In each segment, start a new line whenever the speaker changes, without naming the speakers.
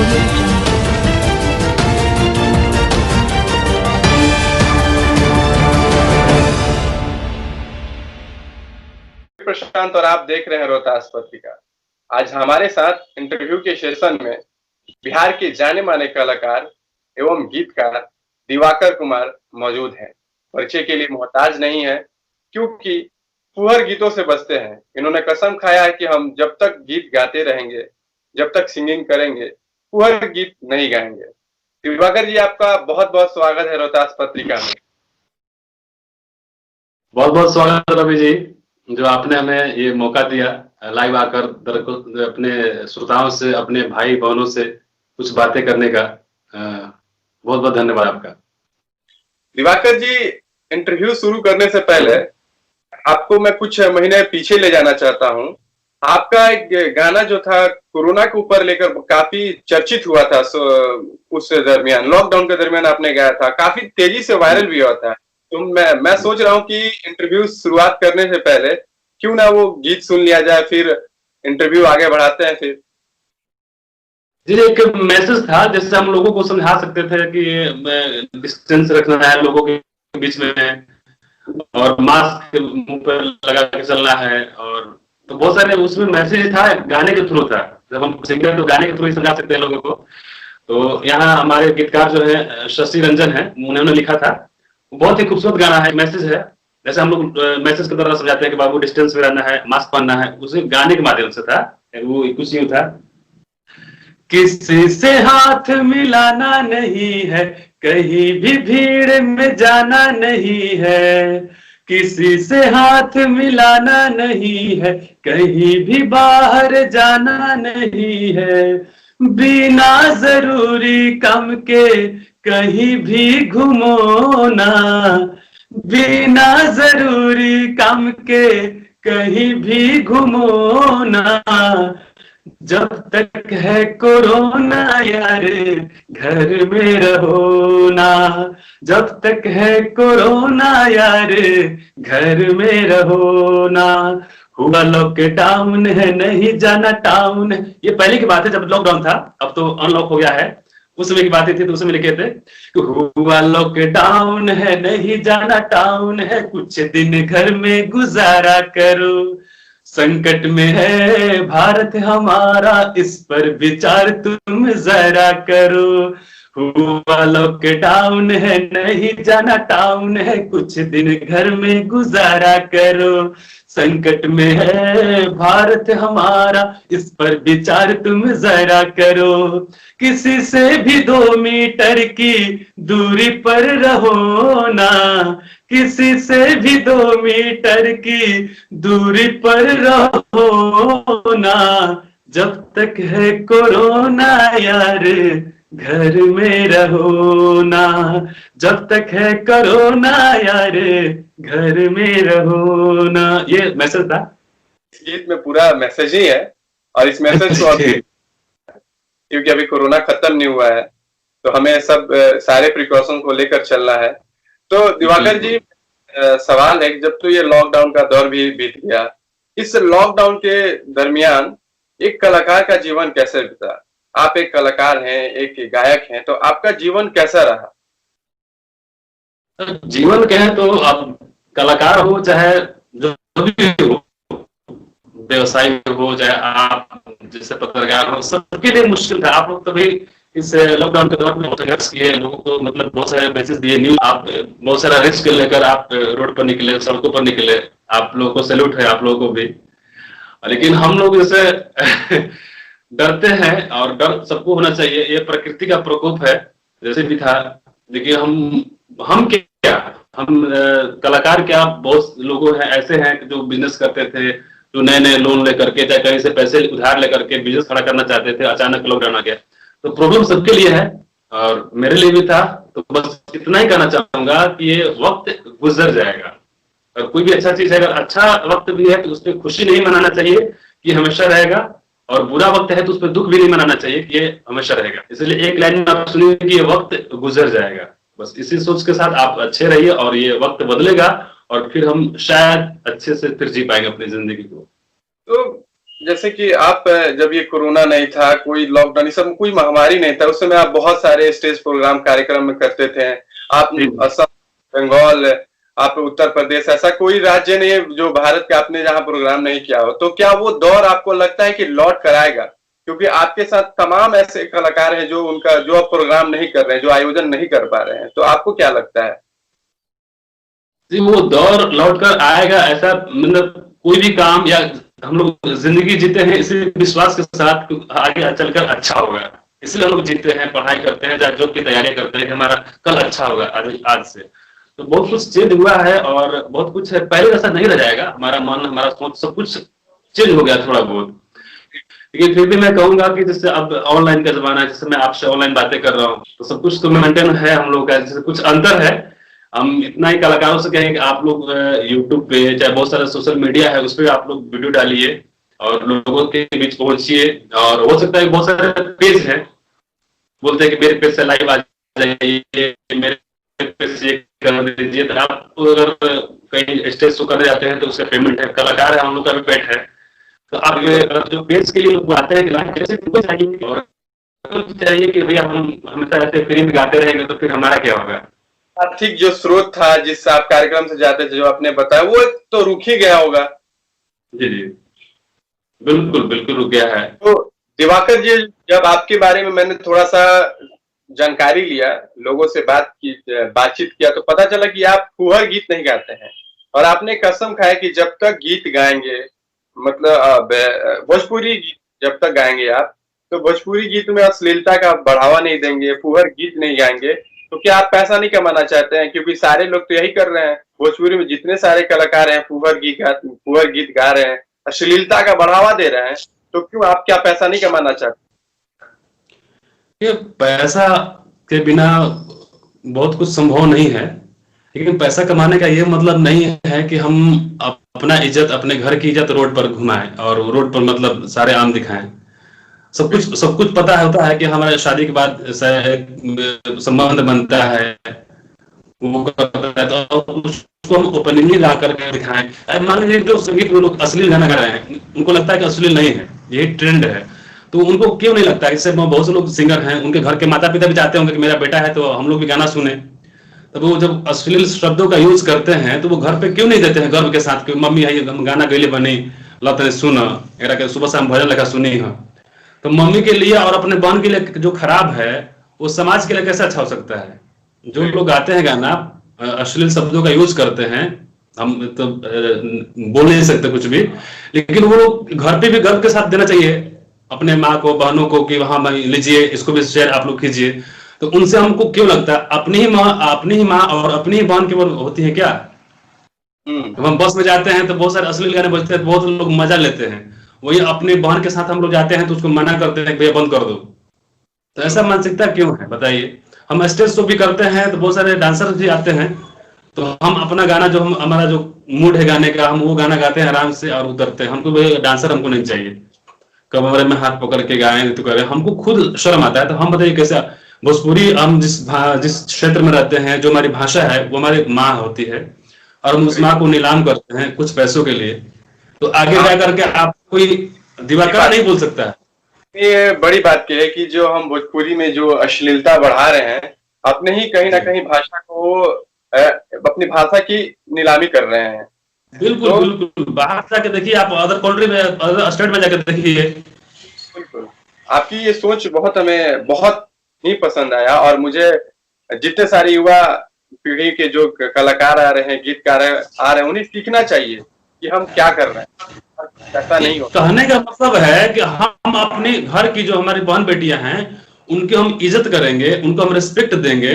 Audio Jungle.
प्रशांत और आप देख रहे हैं रोहतास पत्रिका। आज हमारे साथ इंटरव्यू के सेशन में बिहार के जाने माने कलाकार एवं गीतकार दिवाकर कुमार मौजूद हैं। परिचय के लिए मोहताज नहीं है, क्योंकि फुहर गीतों से बचते हैं। इन्होंने कसम खाया है कि हम जब तक गीत गाते रहेंगे, जब तक सिंगिंग करेंगे, फुहर गीत नहीं गाएंगे। दिवाकर जी, आपका बहुत बहुत स्वागत है रोहतास पत्रिका में।
बहुत बहुत स्वागत रवि जी, जो आपने हमें ये मौका दिया लाइव आकर अपने श्रोताओं से, अपने भाई बहनों से कुछ बातें करने का। बहुत बहुत धन्यवाद आपका।
दिवाकर जी, इंटरव्यू शुरू करने से पहले आपको मैं कुछ महीने पीछे ले जाना चाहता हूं। आपका एक गाना जो था कोरोना के ऊपर लेकर काफी चर्चित हुआ था, उस दरमियान, लॉकडाउन के दरमियान आपने गाया था, काफी तेजी से वायरल भी हुआ था। तो मैं सोच रहा हूं कि इंटरव्यू शुरुआत करने से पहले क्यों ना वो गीत सुन लिया जाए, फिर इंटरव्यू आगे बढ़ाते हैं। फिर
जी, एक मैसेज था, जैसे हम लोगों को समझा सकते थे कि डिस्टेंस रखना है लोगों के बीच में और मास्क मुंह पर लगा के चलना है, और तो बहुत सारे उसमें मैसेज था, गाने के थ्रू था। जब हम सिंगर तो गाने के थ्रू ही समझा सकते हैं लोगों को। तो यहाँ हमारे गीतकार जो है शशि रंजन है, उन्होंने लिखा था। बहुत ही खूबसूरत गाना है, मैसेज है। जैसे हम लोग मैसेज के द्वारा समझाते हैं कि बाबू डिस्टेंस में रहना है, मास्क पहनना है, उसे गाने के माध्यम से था। वो कुछ यूं था, किसी से हाथ मिलाना नहीं है, कहीं भी भीड़ में जाना नहीं है, किसी से हाथ मिलाना नहीं है, कहीं भी बाहर जाना नहीं है, बिना जरूरी काम के कहीं भी घूमो ना, बिना जरूरी काम के कहीं भी घूमो ना, जब तक है कोरोना यार घर में रहो ना, जब तक है कोरोना यार घर में रहो ना, हुआ लॉकडाउन है नहीं जाना टाउन। ये पहले की बात है जब लॉकडाउन था, अब तो अनलॉक हो गया है। उस समय की बातें थी, तो उसमें लिखे थे कि हुआ लॉकडाउन है नहीं जाना टाउन है, कुछ दिन घर में गुजारा करो, संकट में है भारत हमारा, इस पर विचार तुम जरा करो, हुआ लॉकडाउन है नहीं जाना टाउन है, कुछ दिन घर में गुजारा करो, संकट में है भारत हमारा, इस पर विचार तुम जरा करो, किसी से भी 2 मीटर की दूरी पर रहो ना, किसी से भी 2 मीटर की दूरी पर रहो ना, जब तक है कोरोना यार घर में रहो ना, जब तक है कोरोना यार घर में रहो ना। ये मैसेज था।
इस गीत में पूरा मैसेज ही है, और इस मैसेज को क्योंकि अभी कोरोना खत्म नहीं हुआ है, तो हमें सब सारे प्रिकॉशन को लेकर चलना है। तो दिवाकर जी, सवाल है कि जब तो ये लॉकडाउन का दौर भी बीत गया, इस लॉकडाउन के दरमियान एक कलाकार का जीवन कैसे बीता? आप एक कलाकार हैं, एक गायक हैं, तो आपका जीवन कैसा रहा?
जीवन कहें तो अब कलाकार हो चाहे जो भी हो, व्यवसायी हो चाहे आप जैसे पत्रकार हो, सबके लिए मुश्किल था। आप लोग तभी इस लॉकडाउन के दौरान में बहुत संघर्ष किए, लोगों को मतलब बहुत सारे मैसेज दिए, न्यूज, आप बहुत सारा रिस्क लेकर आप रोड पर निकले, सड़कों पर निकले। आप लोगों को सैल्यूट है, आप लोगों को भी। लेकिन हम लोग जैसे डरते हैं, और डर सबको होना चाहिए, ये प्रकृति का प्रकोप है जैसे भी था। देखिए हम क्या, हम कलाकार क्या, बहुत लोग हैं ऐसे हैं जो बिजनेस करते थे, जो नए नए लोन लेकर के चाहे कहीं से पैसे उधार लेकर के बिजनेस खड़ा करना चाहते थे। अचानक लॉकडाउन आ गया, तो प्रॉब्लम सबके लिए है और मेरे लिए भी था। तो बस इतना ही कहना चाहूंगा कि ये वक्त गुजर जाएगा, और कोई भी अच्छा चीज है, अगर अच्छा वक्त भी है तो उसमें खुशी नहीं मनाना चाहिए कि हमेशा रहेगा, और बुरा वक्त है तो उसमें दुख भी नहीं मनाना चाहिए कि ये हमेशा रहेगा। इसलिए एक लाइन में आप सुनिए कि ये वक्त गुजर जाएगा। बस इसी सोच के साथ आप अच्छे रहिए, और ये वक्त बदलेगा, और फिर हम शायद अच्छे से फिर जी पाएंगे अपनी जिंदगी को।
तो जैसे कि आप जब ये कोरोना नहीं था, कोई लॉकडाउन, ये सब कोई महामारी नहीं था, उस समय आप बहुत सारे स्टेज प्रोग्राम कार्यक्रम में करते थे। आप
जी
असम, बंगाल, आप उत्तर प्रदेश, ऐसा कोई राज्य नहीं है जो भारत का आपने जहां प्रोग्राम नहीं किया हो। तो क्या वो दौर आपको लगता है कि लौट कर आएगा? क्योंकि आपके साथ तमाम ऐसे कलाकार हैं जो उनका जो अब प्रोग्राम नहीं कर रहे हैं, जो आयोजन नहीं कर पा रहे हैं, तो आपको क्या लगता है?
जी, वो दौर लौट कर आएगा ऐसा मतलब कोई भी काम या हम लोग जिंदगी जीते हैं इसी विश्वास के साथ आगे चलकर अच्छा होगा, इसलिए हम लोग जीते हैं, पढ़ाई करते हैं, जॉब की तैयारी करते हैं कि हमारा कल अच्छा होगा आज से। तो बहुत कुछ चेंज हुआ है और बहुत कुछ है, पहले जैसा नहीं रह जाएगा। हमारा मन, हमारा सोच, सब कुछ चेंज हो गया थोड़ा बहुत। लेकिन फिर भी मैं कहूंगा कि जैसे अब ऑनलाइन का जमाना है, जैसे मैं आपसे ऑनलाइन बातें कर रहा हूँ, तो सब कुछ तो मेंटेन है हम लोग का, जैसे कुछ अंतर है। हम इतना ही कलाकारों से कहेंगे कि आप लोग यूट्यूब पे चाहे बहुत सारे सोशल मीडिया है उस पर आप लोग वीडियो डालिए और लोगों के बीच पहुंचिए। और हो सकता है बहुत सारे पेज है, बोलते हैं कि मेरे पेज से लाइव आ जाइए, मेरे पेज से ये कर दीजिए। तो आप अगर कहीं स्टेज शो करने जाते हैं तो उसका पेमेंट है, कलाकार है, हम लोग का भी पेट है। तो आप जो पेज के लिए लोग आते हैं कि लाइव कैसे चाहिए, और चाहिए कि भैया हम हमेशा ऐसे फ्री में गाते रहेंगे तो फिर हमारा क्या होगा।
आर्थिक जो स्रोत था जिससे आप कार्यक्रम से जाते थे, जो आपने बताया, वो तो रुक ही गया होगा।
जी जी, बिल्कुल बिल्कुल रुक गया है।
तो दिवाकर जी, जब आपके बारे में मैंने थोड़ा सा जानकारी लिया, लोगों से बातचीत किया, तो पता चला कि आप फुहर गीत नहीं गाते हैं। और आपने कसम खाया कि जब तक गीत गाएंगे, मतलब भोजपुरी गीत जब तक गाएंगे आप, तो भोजपुरी गीत में अश्लीलता का बढ़ावा नहीं देंगे, फुहर गीत नहीं गाएंगे। तो क्या आप पैसा नहीं कमाना चाहते हैं? क्योंकि सारे लोग तो यही कर रहे हैं, भोजपुरी में जितने सारे कलाकार हैं फुहर गीत गा रहे हैं, अश्लीलता का बढ़ावा दे रहे हैं। तो क्यों आप क्या पैसा नहीं कमाना चाहते?
ये पैसा के बिना बहुत कुछ संभव नहीं है, लेकिन पैसा कमाने का ये मतलब नहीं है कि हम अपना इज्जत, अपने घर की इज्जत रोड पर घुमाएं और रोड पर मतलब सारे आम दिखाएं। सब कुछ पता होता है कि हमारे शादी के बाद संबंध बनता है, वो करता है, तो उसको हम ओपनिंगली ला करके दिखाएं। मान लीजिए जो संगीत में लोग अश्लील गाना गा रहे हैं, उनको लगता है कि अश्लील नहीं है, यही ट्रेंड है, तो उनको क्यों नहीं लगता? इससे बहुत से लोग सिंगर हैं, उनके घर के माता पिता भी चाहते होंगे कि मेरा बेटा है तो हम लोग भी गाना सुने। तो वो जब अश्लील शब्दों का यूज करते हैं तो वो घर पे क्यों नहीं देते हैं गर्व के साथ कि मम्मी है हम गाना गैले बनी लते सुन, एकरा के सुबह शाम भजन लगा सुनी है। तो मम्मी के लिए और अपने बहन के लिए जो खराब है, वो समाज के लिए कैसे अच्छा हो सकता है? जो लोग गाते हैं गाना अश्लील शब्दों का यूज करते हैं, हम तो बोल नहीं सकते कुछ भी, लेकिन वो घर पे भी गर्व के साथ देना चाहिए अपने माँ को, बहनों को कि हाँ भाई लीजिए, इसको भी शेयर आप लोग कीजिए। तो उनसे हमको क्यों लगता है अपनी ही माँ और अपनी ही बहन केवल होती है क्या? जब हम बस में जाते हैं तो बहुत सारे अश्लील गाने बजते हैं, बहुत लोग मजा लेते हैं। वही अपनी बहन के साथ हम लोग जाते हैं तो उसको मना करते हैं भैया बंद कर दो। तो ऐसा मानसिकता क्यों है बताइए? हम स्टेज शो भी करते हैं तो बहुत सारे डांसर भी आते हैं, तो हम अपना गाना जो हम हमारा जो मूड है गाने का, हम वो गाना गाते हैं आराम से और उतरते हैं। हमको डांसर हमको नहीं चाहिए कमरे में हाथ पकड़ के गाएं तो करें, हमको खुद शर्म आता है। तो हम बताइए कैसे भोजपुरी, हम जिस क्षेत्र में रहते हैं, जो हमारी भाषा है वो हमारी माँ होती है, और हम उस माँ को नीलाम करते हैं कुछ पैसों के लिए। तो आगे जा करके आप कोई दिवाकर नहीं बोल सकता है।
ये बड़ी बात की है कि जो हम भोजपुरी में जो अश्लीलता बढ़ा रहे हैं, अपने ही कहीं ना कहीं भाषा को अपनी भाषा की नीलामी कर रहे हैं।
बिल्कुल
तो
बिल्कुल, बाहर जाके देखिए, आप अदर कंट्री में, अदर स्टेट में जाकर देखिए।
बिल्कुल, आपकी ये सोच हमें बहुत ही पसंद आया। और मुझे जितने सारे युवा पीढ़ी के जो कलाकार आ रहे हैं, गीतकार आ रहे हैं, उन्हें सीखना चाहिए कि हम क्या कर रहे हैं, ऐसा नहीं हो।
कहने का मतलब है कि हम अपने घर की जो हमारी बहन बेटियां हैं उनकी हम इज्जत करेंगे, उनको हम रिस्पेक्ट देंगे,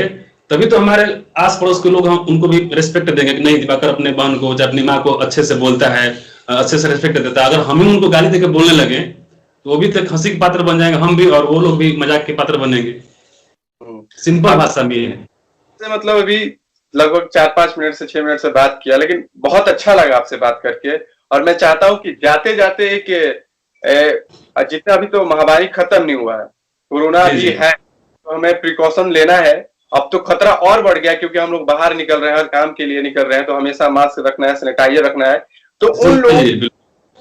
तभी तो हमारे आस पड़ोस के लोग हम उनको भी रिस्पेक्ट देंगे कि नहीं दिवाकर अपने बहन को या अपनी माँ को अच्छे से बोलता है, अच्छे से रिस्पेक्ट देता है। अगर हम ही उनको गाली देकर बोलने लगे तो वो भी तक हंसी के पात्र बन जाएंगे, हम भी, और वो लोग भी मजाक के पात्र बनेंगे। सिंपल भाषा में है।
मतलब अभी लगभग 4-5 मिनट से 6 मिनट से बात किया, लेकिन बहुत अच्छा लगा आपसे बात करके। और मैं चाहता हूं कि जाते जाते एक जितना अभी तो महामारी खत्म नहीं हुआ है, कोरोना भी है, तो हमें प्रिकॉशन लेना है। अब तो खतरा और बढ़ गया क्योंकि हम लोग बाहर निकल रहे हैं, हर काम के लिए निकल रहे हैं, तो हमेशा मास्क रखना है, सैनिटाइजर रखना है। तो उन लोगों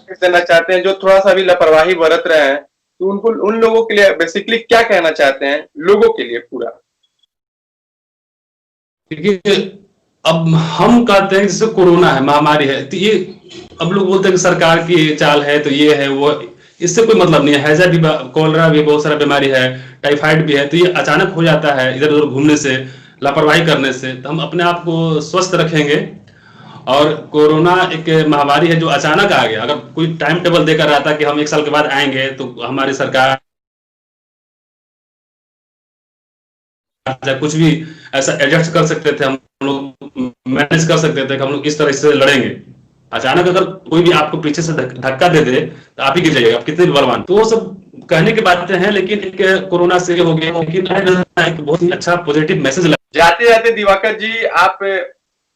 संदेश देना चाहते हैं जो थोड़ा सा भी लापरवाही बरत रहे हैं, तो उनको उन लोगों के लिए बेसिकली क्या कहना चाहते हैं लोगों के लिए पूरा?
देखिए, अब हम कहते हैं जैसे कोरोना है, महामारी है, तो ये अब लोग बोलते हैं कि सरकार की चाल है, तो ये है वो, इससे कोई मतलब नहीं है। हैजा भी, कोलरा भी, बहुत सारा बीमारी है, टाइफाइड भी है, तो ये अचानक हो जाता है इधर उधर घूमने से, लापरवाही करने से। तो हम अपने आप को स्वस्थ रखेंगे। और कोरोना एक महामारी है जो अचानक आ गया। अगर कोई टाइम टेबल देकर रहा था कि हम 1 साल के बाद आएंगे, तो हमारी सरकार कुछ भी ऐसा एडजस्ट कर सकते थे, हम लोग मैनेज कर सकते थे कि हम लोग इस तरह से लड़ेंगे। अचानक अगर कोई भी आपको पीछे से धक्का दे दे तो आप ही गिर जाइएगा, आप कितने भी बलवान। तो वो सब कहने की बातें हैं, लेकिन एक कोरोना से हो गया, लेकिन एक बहुत ही अच्छा पॉजिटिव मैसेज लगा।
जाते जाते दिवाकर जी, आप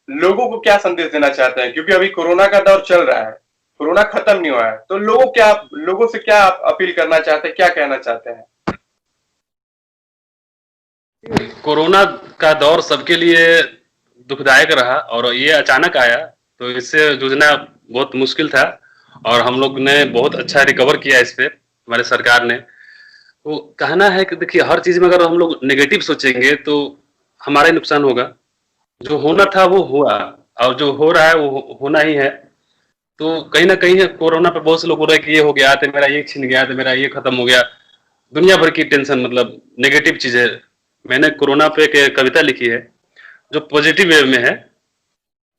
लोगों को क्या संदेश देना चाहते हैं? क्योंकि अभी कोरोना का दौर चल रहा है, कोरोना खत्म नहीं हुआ है, तो लोगों से क्या आप अपील करना चाहते हैं, क्या कहना चाहते हैं?
कोरोना का दौर सबके लिए दुखदायक रहा और ये अचानक आया, तो इससे जूझना बहुत मुश्किल था। और हम लोग ने बहुत अच्छा रिकवर किया इस पे, हमारे सरकार ने। तो कहना है कि देखिए, हर चीज में अगर हम लोग नेगेटिव सोचेंगे तो हमारा ही नुकसान होगा। जो होना था वो हुआ, और जो हो रहा है वो होना ही है। तो कहीं ना कहीं कोरोना पे बहुत से लोग बोल रहे हैं कि ये हो गया तो मेरा ये छिन गया, तो मेरा ये खत्म हो गया। दुनिया भर की टेंशन, मतलब नेगेटिव चीजें। मैंने कोरोना पे एक कविता लिखी है जो पॉजिटिव वे में है।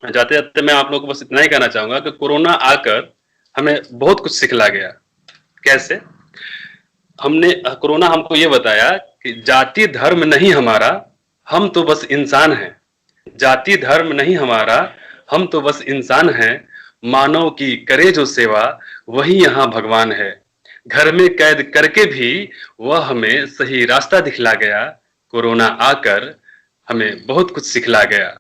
जाते जाते मैं आप लोगों को बस इतना ही कहना चाहूंगा कि कोरोना आकर हमें बहुत कुछ सिखला गया। कैसे? कोरोना हमको ये बताया कि जाति धर्म नहीं हमारा, हम तो बस इंसान हैं। जाति धर्म नहीं हमारा, हम तो बस इंसान हैं। मानव की करे जो सेवा, वही यहाँ भगवान है। घर में कैद करके भी वह हमें सही रास्ता दिखला गया। कोरोना आकर हमें बहुत कुछ सिखला गया।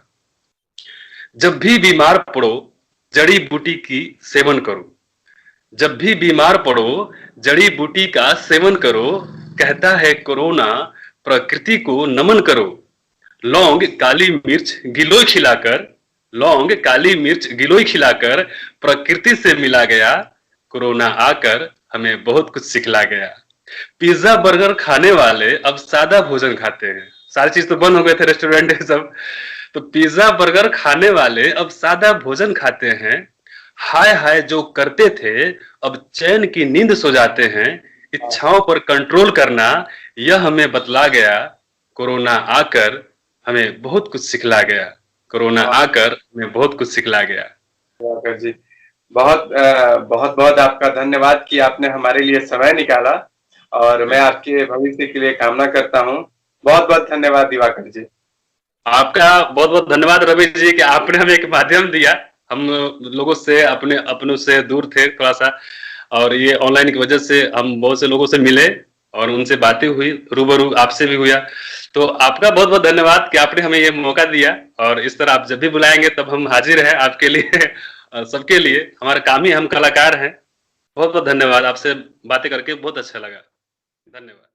जब भी बीमार पड़ो, जड़ी बूटी की सेवन करो। जब भी बीमार पड़ो, जड़ी बूटी का सेवन करो। कहता है कोरोना, प्रकृति को नमन करो। लौंग काली मिर्च गिलोय खिलाकर, लौंग काली मिर्च गिलोय खिलाकर प्रकृति से मिला गया। कोरोना आकर हमें बहुत कुछ सिखला गया। पिज्जा बर्गर खाने वाले अब सादा भोजन खाते हैं। सारी चीज तो बंद हो गए थे, रेस्टोरेंट सब। तो पिज्जा बर्गर खाने वाले अब सादा भोजन खाते हैं। हाय हाय जो करते थे, अब चैन की नींद सो जाते हैं। इच्छाओं पर कंट्रोल करना, यह हमें बतला गया। कोरोना आकर हमें बहुत कुछ सिखला गया। कोरोना आकर हमें बहुत कुछ सिखला गया।
दिवाकर जी, बहुत बहुत बहुत आपका धन्यवाद कि आपने हमारे लिए समय निकाला, और मैं आपके भविष्य के लिए कामना करता हूँ। बहुत बहुत धन्यवाद दिवाकर जी।
आपका बहुत बहुत धन्यवाद रवि जी कि आपने हमें एक माध्यम दिया। हम लोगों से, अपनों से दूर थे थोड़ा सा, और ये ऑनलाइन की वजह से हम बहुत से लोगों से मिले और उनसे बातें हुई, रूबरू आपसे भी हुआ। तो आपका बहुत बहुत धन्यवाद कि आपने हमें ये मौका दिया। और इस तरह आप जब भी बुलाएंगे तब हम हाजिर हैं आपके लिए, सबके लिए। हमारा काम ही, हम कलाकार हैं। बहुत बहुत धन्यवाद। आपसे बातें करके बहुत अच्छा लगा। धन्यवाद।